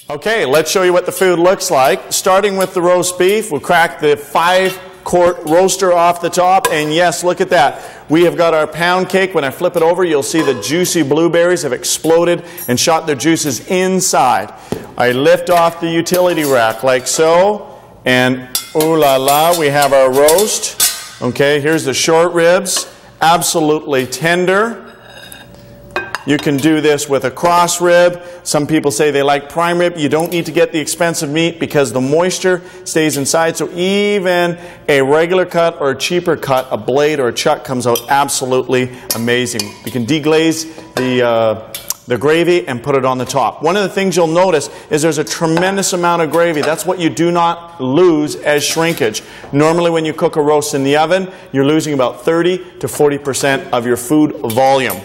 Okay, let's show you what the food looks like. Starting with the roast beef, we'll crack the 5-quart roaster off the top, and yes, look at that. We have got our pound cake. When I flip it over, you'll see the juicy blueberries have exploded and shot their juices inside. I lift off the utility rack like so, and ooh la la, we have our roast. Okay, here's the short ribs, absolutely tender. You can do this with a cross rib. Some people say they like prime rib. You don't need to get the expensive meat because the moisture stays inside. So even a regular cut or a cheaper cut, a blade or a chuck, comes out absolutely amazing. You can deglaze the gravy and put it on the top. One of the things you'll notice is there's a tremendous amount of gravy. That's what you do not lose as shrinkage. Normally when you cook a roast in the oven, you're losing about 30 to 40% of your food volume.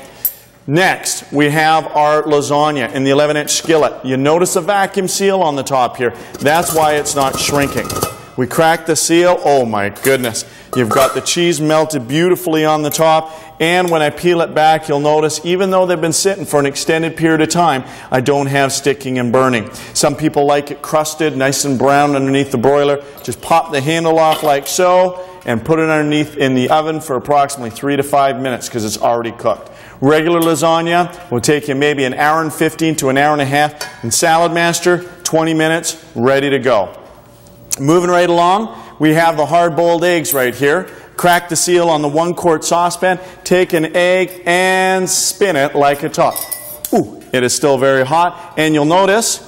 Next, we have our lasagna in the 11-inch skillet. You notice a vacuum seal on the top here. That's why it's not shrinking. We crack the seal. Oh my goodness. You've got the cheese melted beautifully on the top. And when I peel it back, you'll notice, even though they've been sitting for an extended period of time, I don't have sticking and burning. Some people like it crusted, nice and brown underneath the broiler. Just pop the handle off like so and put it underneath in the oven for approximately 3 to 5 minutes because it's already cooked. Regular lasagna will take you maybe an hour and 15 to an hour and a half. And Salad Master, 20 minutes, ready to go. Moving right along, we have the hard-boiled eggs right here. Crack the seal on the 1-quart saucepan. Take an egg and spin it like a top. Ooh, it is still very hot. And you'll notice,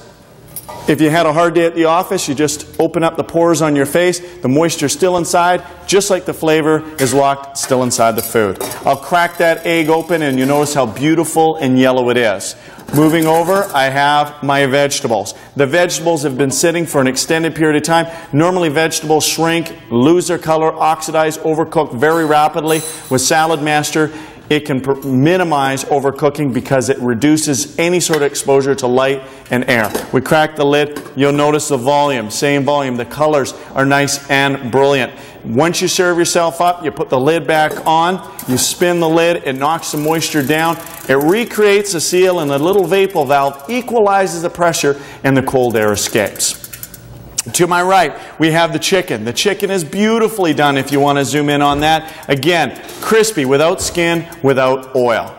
if you had a hard day at the office, you just open up the pores on your face. The moisture's still inside, just like the flavor is locked still inside the food. I'll crack that egg open and you notice how beautiful and yellow it is. Moving over, I have my vegetables. The vegetables have been sitting for an extended period of time. Normally vegetables shrink, lose their color, oxidize, overcook very rapidly. With Salad Master, it can minimize overcooking because it reduces any sort of exposure to light and air. We crack the lid, you'll notice the volume, same volume. The colors are nice and brilliant. Once you serve yourself up, you put the lid back on, you spin the lid, it knocks the moisture down, it recreates the seal, and the little vapor valve equalizes the pressure and the cold air escapes. To my right, we have the chicken. The chicken is beautifully done if you want to zoom in on that. Again, crispy, without skin, without oil.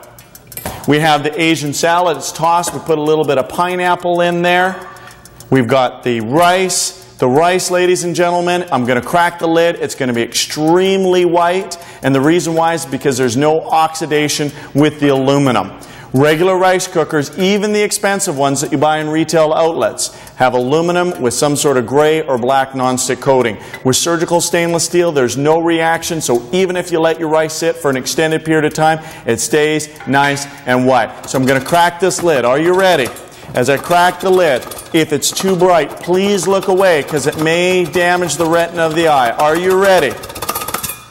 We have the Asian salad. It's tossed. We put a little bit of pineapple in there. We've got the rice. The rice, ladies and gentlemen, I'm going to crack the lid. It's going to be extremely white. And the reason why is because there's no oxidation with the aluminum. Regular rice cookers, even the expensive ones that you buy in retail outlets, have aluminum with some sort of gray or black nonstick coating. With surgical stainless steel, there's no reaction, so even if you let your rice sit for an extended period of time, it stays nice and white. So I'm going to crack this lid. Are you ready? As I crack the lid, if it's too bright, please look away because it may damage the retina of the eye. Are you ready?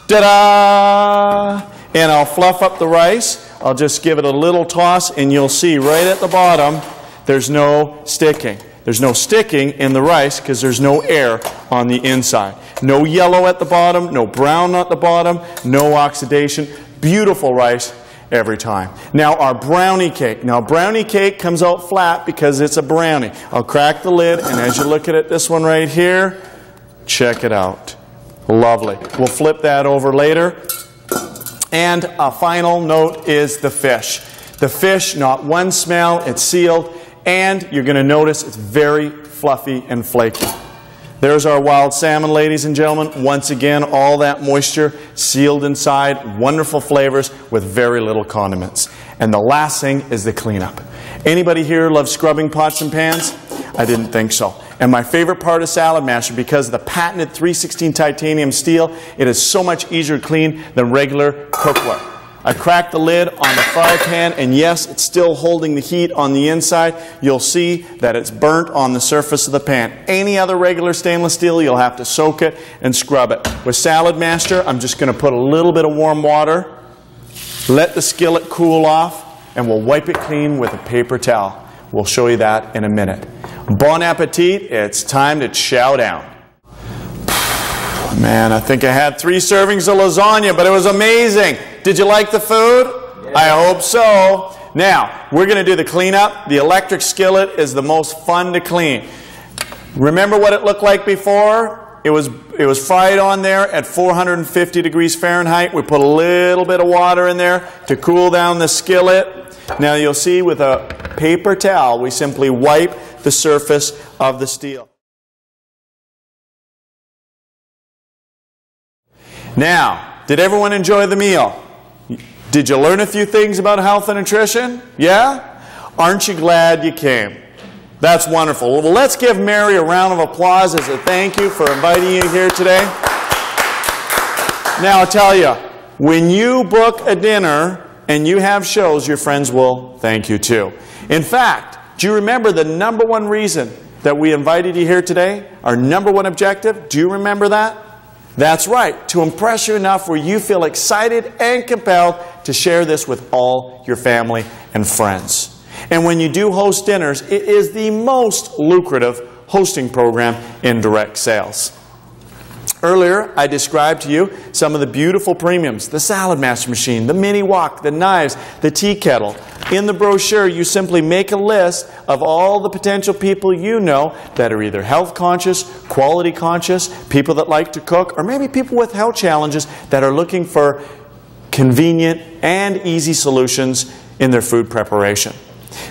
Ta-da! And I'll fluff up the rice. I'll just give it a little toss and you'll see right at the bottom there's no sticking. There's no sticking in the rice because there's no air on the inside. No yellow at the bottom, no brown at the bottom, no oxidation. Beautiful rice every time. Now our brownie cake. Now brownie cake comes out flat because it's a brownie. I'll crack the lid and as you look at this one right here, check it out. Lovely. We'll flip that over later. And a final note is the fish. The fish, not one smell, it's sealed, and you're going to notice it's very fluffy and flaky. There's our wild salmon, ladies and gentlemen. Once again, all that moisture sealed inside, wonderful flavors with very little condiments. And the last thing is the cleanup. Anybody here love scrubbing pots and pans? I didn't think so. And my favorite part of Salad Master, because of the patented 316 titanium steel, it is so much easier to clean than regular cookware. I cracked the lid on the fry pan, and yes, it's still holding the heat on the inside. You'll see that it's burnt on the surface of the pan. Any other regular stainless steel, you'll have to soak it and scrub it. With Salad Master, I'm just going to put a little bit of warm water, let the skillet cool off, and we'll wipe it clean with a paper towel. We'll show you that in a minute. Bon appetit, it's time to chow down. Man, I think I had 3 servings of lasagna, but it was amazing. Did you like the food? Yeah. I hope so. Now, we're going to do the cleanup. The electric skillet is the most fun to clean. Remember what it looked like before? It was fried on there at 450 degrees Fahrenheit. We put a little bit of water in there to cool down the skillet. Now you'll see with a paper towel, we simply wipe the surface of the steel. Now, did everyone enjoy the meal? Did you learn a few things about health and nutrition? Yeah? Aren't you glad you came? That's wonderful. Well, let's give Mary a round of applause as a thank you for inviting you here today. Now, I'll tell you, when you book a dinner and you have shows, your friends will thank you too. In fact, do you remember the number one reason that we invited you here today? Our number one objective? Do you remember that? That's right, to impress you enough where you feel excited and compelled to share this with all your family and friends. And when you do host dinners, it is the most lucrative hosting program in direct sales. Earlier, I described to you some of the beautiful premiums, the Salad Master machine, the mini wok, the knives, the tea kettle. In the brochure, you simply make a list of all the potential people you know that are either health conscious, quality conscious, people that like to cook, or maybe people with health challenges that are looking for convenient and easy solutions in their food preparation.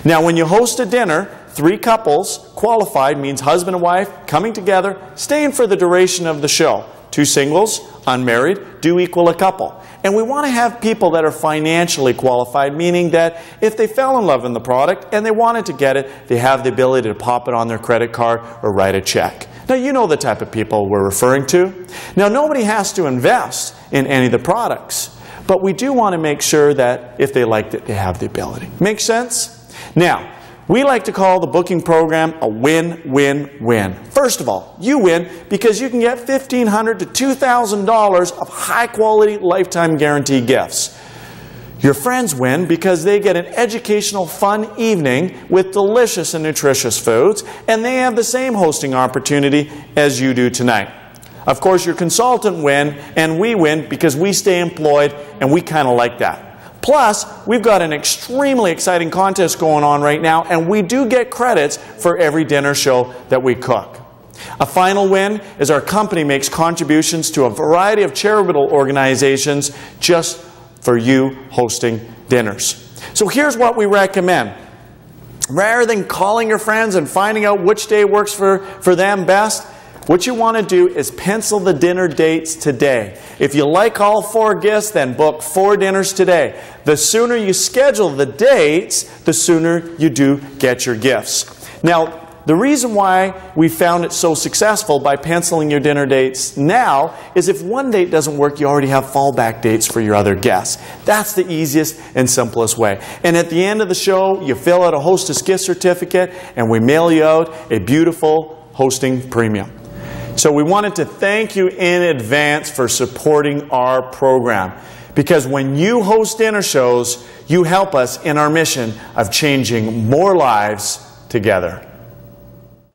Now, when you host a dinner, 3 couples, qualified means husband and wife, coming together, staying for the duration of the show. 2 singles, unmarried, do equal a couple. And we want to have people that are financially qualified, meaning that if they fell in love with the product and they wanted to get it, they have the ability to pop it on their credit card or write a check. Now, you know the type of people we're referring to. Now, nobody has to invest in any of the products, but we do want to make sure that if they liked it, they have the ability. Make sense? Now, we like to call the booking program a win-win-win. First of all, you win because you can get $1,500 to $2,000 of high-quality lifetime guarantee gifts. Your friends win because they get an educational, fun evening with delicious and nutritious foods, and they have the same hosting opportunity as you do tonight. Of course, your consultant win, and we win because we stay employed, and we kind of like that. Plus, we've got an extremely exciting contest going on right now, and we do get credits for every dinner show that we cook. A final win is our company makes contributions to a variety of charitable organizations just for you hosting dinners. So here's what we recommend. Rather than calling your friends and finding out which day works for them best, what you want to do is pencil the dinner dates today. If you like all 4 gifts, then book 4 dinners today. The sooner you schedule the dates, the sooner you do get your gifts. Now, the reason why we found it so successful by penciling your dinner dates now is if one date doesn't work, you already have fallback dates for your other guests. That's the easiest and simplest way. And at the end of the show, you fill out a hostess gift certificate and we mail you out a beautiful hosting premium. So we wanted to thank you in advance for supporting our program. Because when you host dinner shows, you help us in our mission of changing more lives together.